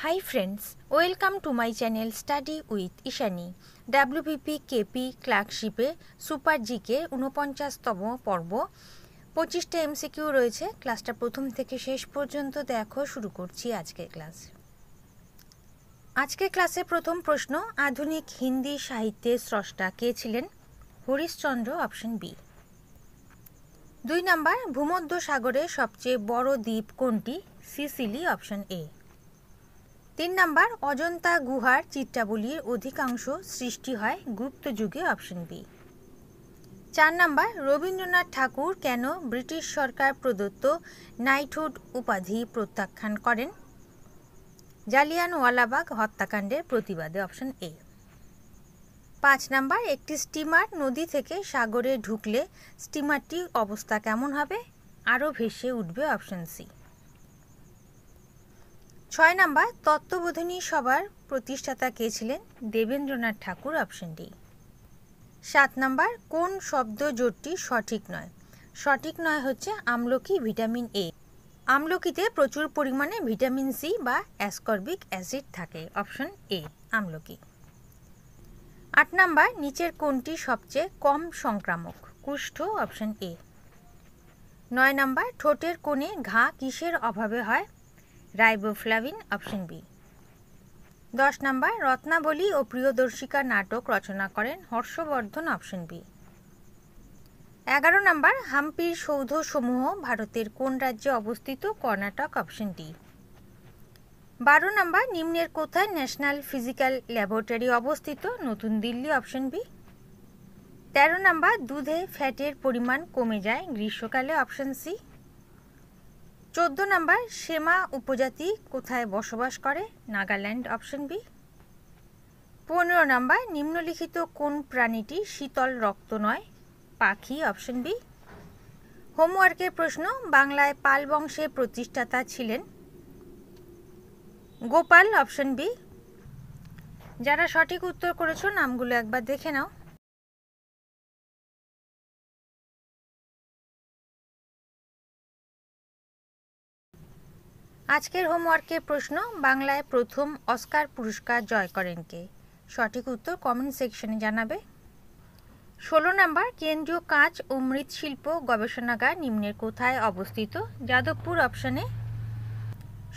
Hi friends, welcome to my channel Study with Ishani. WPP KP ক্লার্কশিপে super GK 49তম পর্ব 25টা MCQ রয়েছে। ক্লাসটা প্রথম থেকে শেষ পর্যন্ত দেখো। শুরু করছি আজকের ক্লাস। আজকের ক্লাসে প্রথম প্রশ্ন, আধুনিক হিন্দি সাহিত্যের স্রষ্টা কে ছিলেন? Harishchandra, option B. 2 নাম্বার, ভূমধ্য সাগরের সবচেয়ে বড় দ্বীপ কোনটি? Sicily, option A. 3 number, Ajanta গুহার চিত্রাবলীর অধিকাংশ সৃষ্টি হয় গুপ্ত যুগে, অপশন বি। 4 নাম্বার, রবীন্দ্রনাথ ঠাকুর কেন ব্রিটিশ সরকার প্রদত্ত নাইটহুড উপাধি প্রত্যাখ্যান করেন? জালিয়ানওয়ালাবাগ হত্যাকাণ্ডের প্রতিবাদে, অপশন এ। 5 নাম্বার, একটি স্টিমার নদী থেকে সাগরে ঢুকলে স্টিমারটির অবস্থা কেমন হবে? আরও ভেসে উঠবে, অপশন সি। 6 নাম্বার, তত্ত্ববোধিনী সভার প্রতিষ্ঠাতা কে ছিলেন? দেবেন্দ্রনাথ ঠাকুর, অপশন ডি। 7 নাম্বার, কোন শব্দ জোটটি সঠিক নয়? সঠিক নয় হচ্ছে আমলকি, ভিটামিন এ। আমলকিতে প্রচুর পরিমাণে ভিটামিন সি বা অ্যাসকর্বিক অ্যাসিড থাকে, অপশন এ, আমলকি। 8 নাম্বার, নিচের কোনটি সবচেয়ে কম সংক্রামক? কুষ্ঠ, অপশন এ। 9 নাম্বার, ঠোঁটের কোণে ঘা কিসের অভাবে হয়? Riboflavin, option B. 10 number, Ratnavali ও প্রিয়দর্শিকা নাটক রচনা করেন হর্ষবর্ধন, অপশন বি। 11 নাম্বার, হাম্পির সৌধসমূহ ভারতের কোন রাজ্যে অবস্থিত? Karnataka, option D. 12 নাম্বার, নিম্নের কোথায় ন্যাশনাল ফিজিক্যাল ল্যাবরেটরি অবস্থিত? নতুন দিল্লি, অপশন বি। 13 নাম্বার, দুধে ফ্যাটের পরিমাণ কমে যায় গ্রীষ্মকালে, অপশন সি। 14 নাম্বার, সেমা উপজাতি কোথায় বসবাস করে? Nagaland, option B. 15 নাম্বার, নিম্নলিখিত কোন প্রাণীটি শীতল রক্ত নয়? পাখি, অপশন বি। হোমওয়ার্কের প্রশ্ন, বাংলায় পাল বংশের প্রতিষ্ঠাতা ছিলেন? Gopal, option B. যারা সঠিক উত্তর করেছো নামগুলো একবার দেখে নাও। আজকের হোমওয়ার্কের প্রশ্ন, বাংলায় প্রথম অস্কার পুরস্কার জয় করেন কে? সঠিক উত্তর কমেন্ট সেকশনে জানাবে। 16 নাম্বার, কেন্দ্রীয় কাঁচ ও মৃৎশিল্প গবেষণাগার নিম্নের কোথায় অবস্থিত? যাদবপুর, অপশনে।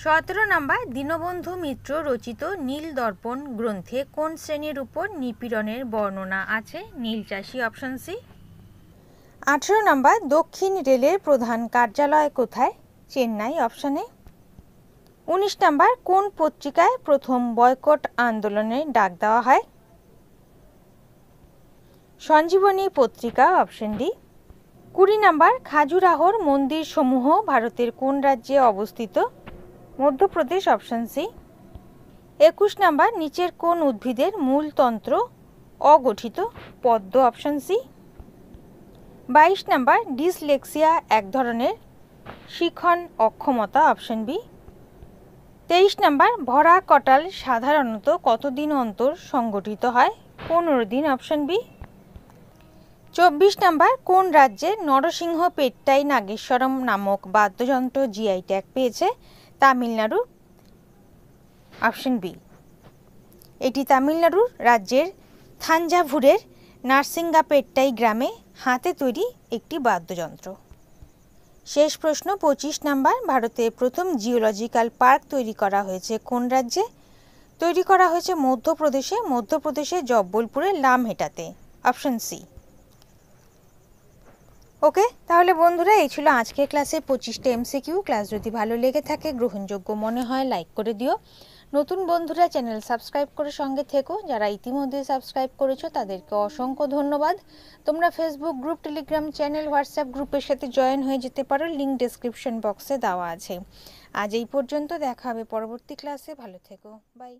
17 নাম্বার, দীনবন্ধু মিত্র রচিত নীল দর্পণ গ্রন্থে কোন শ্রেণীর উপর নিপীড়নের বর্ণনা আছে? নীলচাষী, অপশন সি। 18 নাম্বার, দক্ষিণ রেলের প্রধান কার্যালয় কোথায়? চেন্নাই, অপশনে। 19 নাম্বার, কোন পত্রিকায় প্রথম বয়কট আন্দোলনের ডাক দেওয়া হয়? সঞ্জীবনী পত্রিকা, অপশন ডি। 20 নাম্বার, খাজুরাহোর মন্দির সমূহ ভারতের কোন রাজ্যে অবস্থিত? Madhya Pradesh, option C. 21 নাম্বার, নিচের কোন উদ্ভিদের মূল তন্ত্র অগঠিত? পদ্ম, অপশন সি। 22 নাম্বার, ডিসলেক্সিয়া এক ধরনের শিখন অক্ষমতা, অপশন বি। 23 নাম্বার, ভরা কটাল সাধারণত কতদিন অন্তর সংগঠিত হয়? 15 দিন, অপশন বি। 24 নাম্বার, কোন রাজ্যের নরসিংহ পেট্টাই নাগেশ্বরম নামক বাদ্যযন্ত্র জিআই ট্যাগ পেয়েছে? Tamil Nadu, option B. এটি তামিলনাড়ু রাজ্যের থাঞ্জাভুরের নারসিংগাপেট্টাই গ্রামে হাতে তৈরি একটি বাদ্যযন্ত্র। শেষ প্রশ্ন, 25 নাম্বার, ভারতের প্রথম জিওলজিক্যাল পার্ক তৈরি করা হয়েছে কোন রাজ্যে? তৈরি করা হয়েছে মধ্যপ্রদেশে জব্বলপুরের লামহেটাতে, অপশন সি। ওকে, তাহলে বন্ধুরা এই ছিল আজকের ক্লাসে 25টা এমসিকিউ। ক্লাস যদি ভালো লেগে থাকে, গ্রহণযোগ্য মনে হয়, লাইক করে দিও। নতুন বন্ধুরা চ্যানেল সাবস্ক্রাইব করে সঙ্গে থেকো। যারা ইতিমধ্যে সাবস্ক্রাইব করেছো তাদেরকে অসংখ্য ধন্যবাদ। তোমরা Facebook group, Telegram channel, WhatsApp গ্রুপের সাথে জয়েন হয়ে যেতে পারো, লিঙ্ক ডেসক্রিপশন বক্সে দেওয়া আছে। আজ এই পর্যন্ত, দেখা হবে পরবর্তী ক্লাসে। ভালো থেকো, বাই।